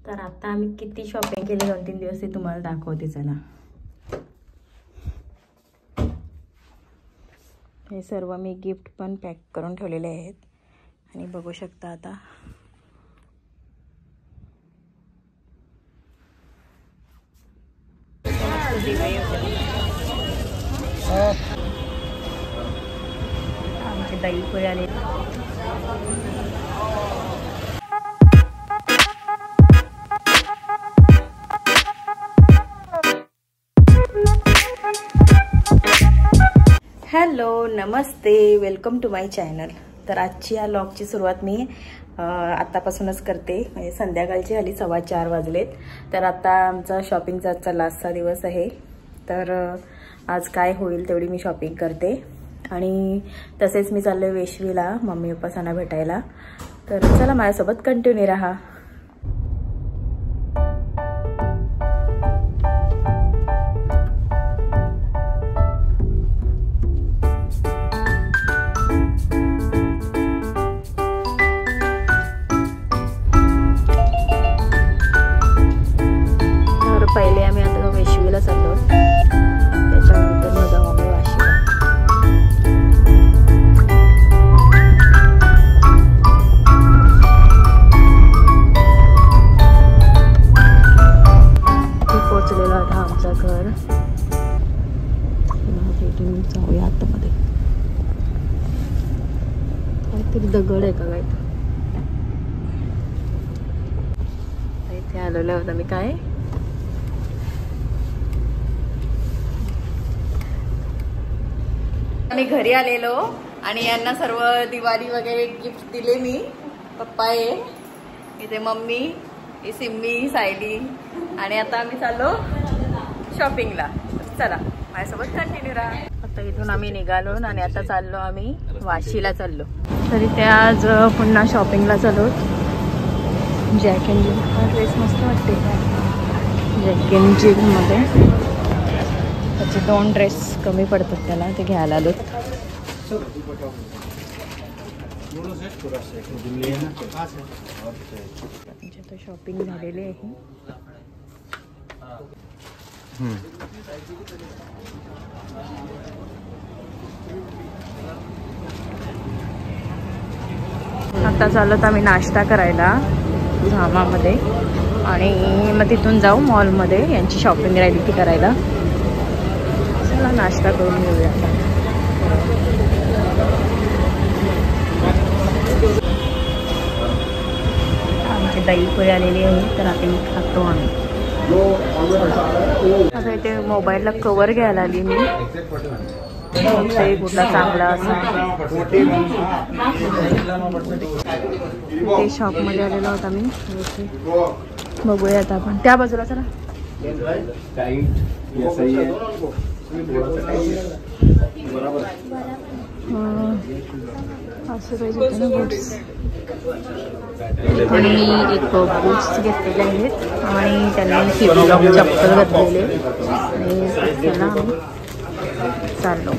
तर आता आम्ही किती शॉपिंग केली 2-3 दिवस ते तुम्हाला दाखवते. चला, हे सर्व मी गिफ्ट पण पॅक करून ठेवलेले आहेत आणि बघू शकता आता. आमचे दही पुरे आले. हॅलो, नमस्ते, वेलकम टू माय चॅनल. तर आजची या व्लॉगची सुरुवात मी आत्तापासूनच करते. म्हणजे संध्याकाळची हल्ली 4:15 वाजलेत. तर आता आमचा शॉपिंगचा आजचा लास्टचा दिवस आहे. तर आज काय होईल तेवढी मी शॉपिंग करते आणि तसेच मी चालले वेशवीला मम्मी पप्पांना भेटायला. तर चला माझ्यासोबत कंटिन्यू राहा. पहिले आम्ही आता वेशवीला चाललो, त्याच्यानंतर मग जाऊ आम्ही वाशीला. पोहोचलेलो आता आमचं घर. इथून जाऊया आतमध्ये. काहीतरी दगड आहे का काय? इथे आलेलो होता मी. काय आम्ही घरी आलेलो आणि यांना सर्व दिवाळी वगैरे गिफ्ट दिले मी. पप्पा आहे इथे, मम्मी, सिम्मी, सायली आणि आता आम्ही चाललो शॉपिंगला. चला माझ्यासोबत कंटिन्यू राहा. आता इथून आम्ही निघालो आणि आता चाललो आम्ही वाशीला चाललो. तरी ते आज पुन्हा शॉपिंगला चाललो. जॅक अँड जिल हा ड्रेस मस्त वाटते. जॅक अँड जिल मध्ये त्याचे 2 ड्रेस कमी पडतात त्याला, ते घ्यायला आलो. आता शॉपिंग झालेली आहे. आता चालत आम्ही नाश्ता करायला धामामध्ये आणि मग तिथून जाऊ मॉलमध्ये. यांची शॉपिंग राहिली ती करायला. चला नाश्ता करून घेऊया. आमची दही पुरी आलेली आहे तर आता मी खातो आम्ही. आता इथे मोबाईलला कवर घ्यायला आली मी. ते कुठला चांगला असं ते शॉपमध्ये आलेलो होता मी. बघूया आता आपण त्या बाजूला. चला असं पाहिजे होतं ना बूट्स. आणि एक बूट्स घेतलेले आहेत आणि त्यांनी हिपलॉक चप्पल घातलेले आणि त्याला आम्ही चाललो.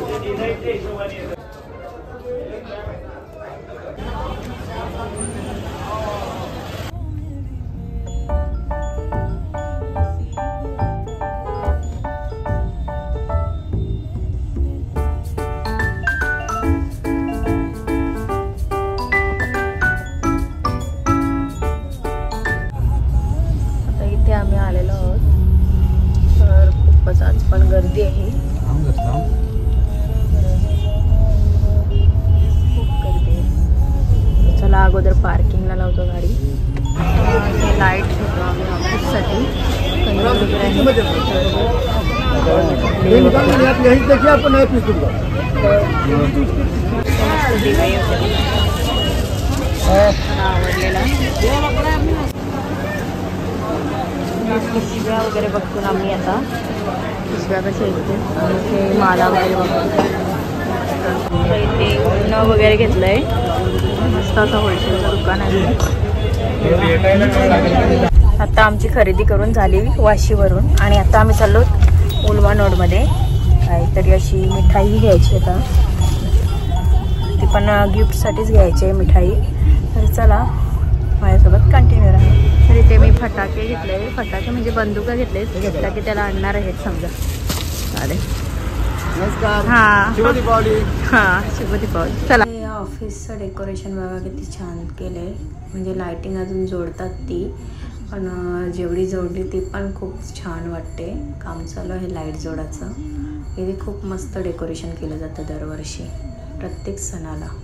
आम्ही आलेलो आहोत तर खूपच आज पण गर्दी आहे. खूप गर्दी आहे. चला अगोदर पार्किंगला लावतो गाडी. लाईट घेतो आम्ही ऑफिससाठी. आवडलेला पिशव्या वगैरे बघतो आम्ही. आता पिशव्या कशा येते आणि ते माला वगैरे बघतो. इथे उन्ह वगैरे घेतलंय मस्त. आता होलसेलचं दुकान आहे. आता आमची खरेदी करून झाली वाशीवरून आणि आता आम्ही चाललो उलवानोडमध्ये. काहीतरी अशी मिठाई घ्यायची आता, ती पण गिफ्टसाठीच घ्यायची आहे मिठाई. तर चला माझ्यासोबत कंटिन्यू राहा. तर इथे मी फटाके घेतले, फटाके म्हणजे बंदुका घेतले, फटाके त्याला आणणार आहेत समजा. चालेल. हा शुभ दीपावली. हा शुभ दीपावली. चला. ऑफिसचं डेकोरेशन बघा किती छान केलंय, म्हणजे लाइटिंग अजून जोडतात ती, पण जेवढी जोडली ती पण खूप छान वाटते. काम चालू आहे लाईट जोडाचं. इथे खूप मस्त डेकोरेशन केलं जातं दरवर्षी प्रत्येक सणाला.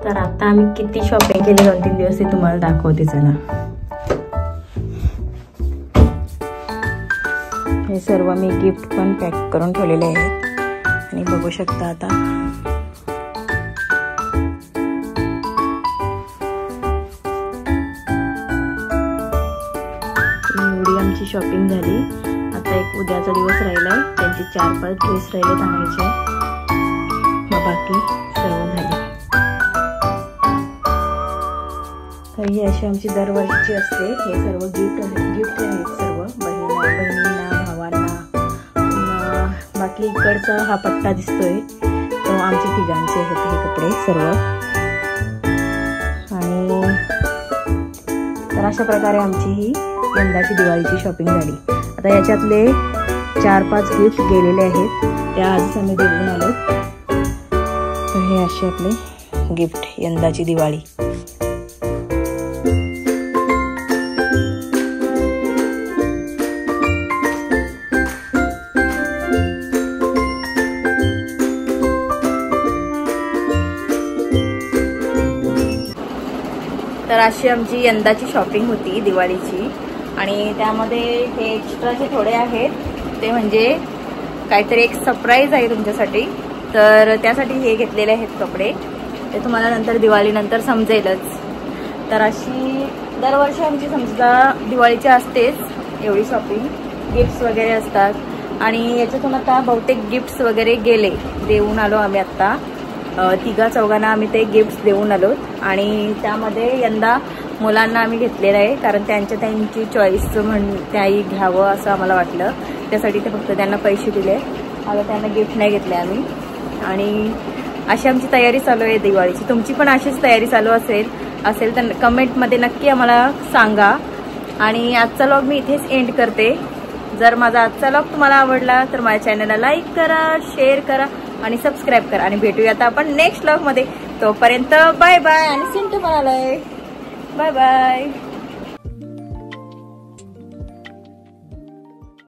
तर आता आम्ही किती शॉपिंग केली 2-3 दिवस ते तुम्हाला दाखवते. चला. हे सर्व मी गिफ्ट पण पॅक करून ठेवलेले आहेत आणि बघू शकता आता. एवढी आमची शॉपिंग झाली. आता एक उद्याचा दिवस राहिलाय, त्यांचे 4-5 ड्रेस राहिले आणायचे, मग बाकी सर्व झाले. तर ही अशी आमची दरवर्षीची असते. हे सर्व गिफ्ट आहेत सर्व बहिणींना, भावांना. बाकी इकडचा हा पट्टा दिसतोय तो आमच्या तिघांचे आहेत हे कपडे सर्व. आणि तर अशा प्रकारे आमची ही यंदाची दिवाळीची शॉपिंग झाली. आता याच्यातले 4-5 गिफ्ट गेलेले आहेत, त्या आधीच आम्ही देऊन आलो. तर हे असे आपले गिफ्ट यंदाची दिवाळी. तर अशी आमची यंदाची शॉपिंग होती दिवाळीची. आणि त्यामध्ये हे एक्स्ट्राचे थोडे आहेत, ते म्हणजे काहीतरी एक सरप्राईज आहे तुमच्यासाठी. तर त्यासाठी हे घेतलेले आहेत कपडे, ते तुम्हाला नंतर दिवाळीनंतर समजेलच. तर अशी दरवर्षी आमची समजा दिवाळीची असतेच एवढी शॉपिंग, गिफ्ट्स वगैरे असतात. आणि याच्यातून आता बहुतेक गिफ्ट्स वगैरे गेले, देऊन आलो आम्ही आत्ता 3-4 आम्ही ते गिफ्ट्स देऊन आलो. आणि त्यामध्ये यंदा मुलांना आम्ही घेतलेलं आहे, कारण त्यांची चॉईस त्याही घ्यावं असं आम्हाला वाटलं. त्यासाठी ते फक्त त्यांना पैसे दिले, आता त्यांना गिफ्ट नाही घेतले आम्ही. आणि अशी आमची तयारी चालू आहे दिवाळीची. तुमची पण अशीच तयारी चालू असेल तर कमेंटमध्ये नक्की आम्हाला सांगा. आणि आजचा व्लॉग मी इथेच एंड करते. जर माझा आजचा व्लॉग तुम्हाला आवडला तर माझ्या चॅनलला लाईक करा, शेअर करा आणि सबस्क्राईब करा. आणि भेटूया आता आपण नेक्स्ट व्लॉग मध्ये. तोपर्यंत बाय बाय. आणि सिंटू म्हणालाय बाय बाय.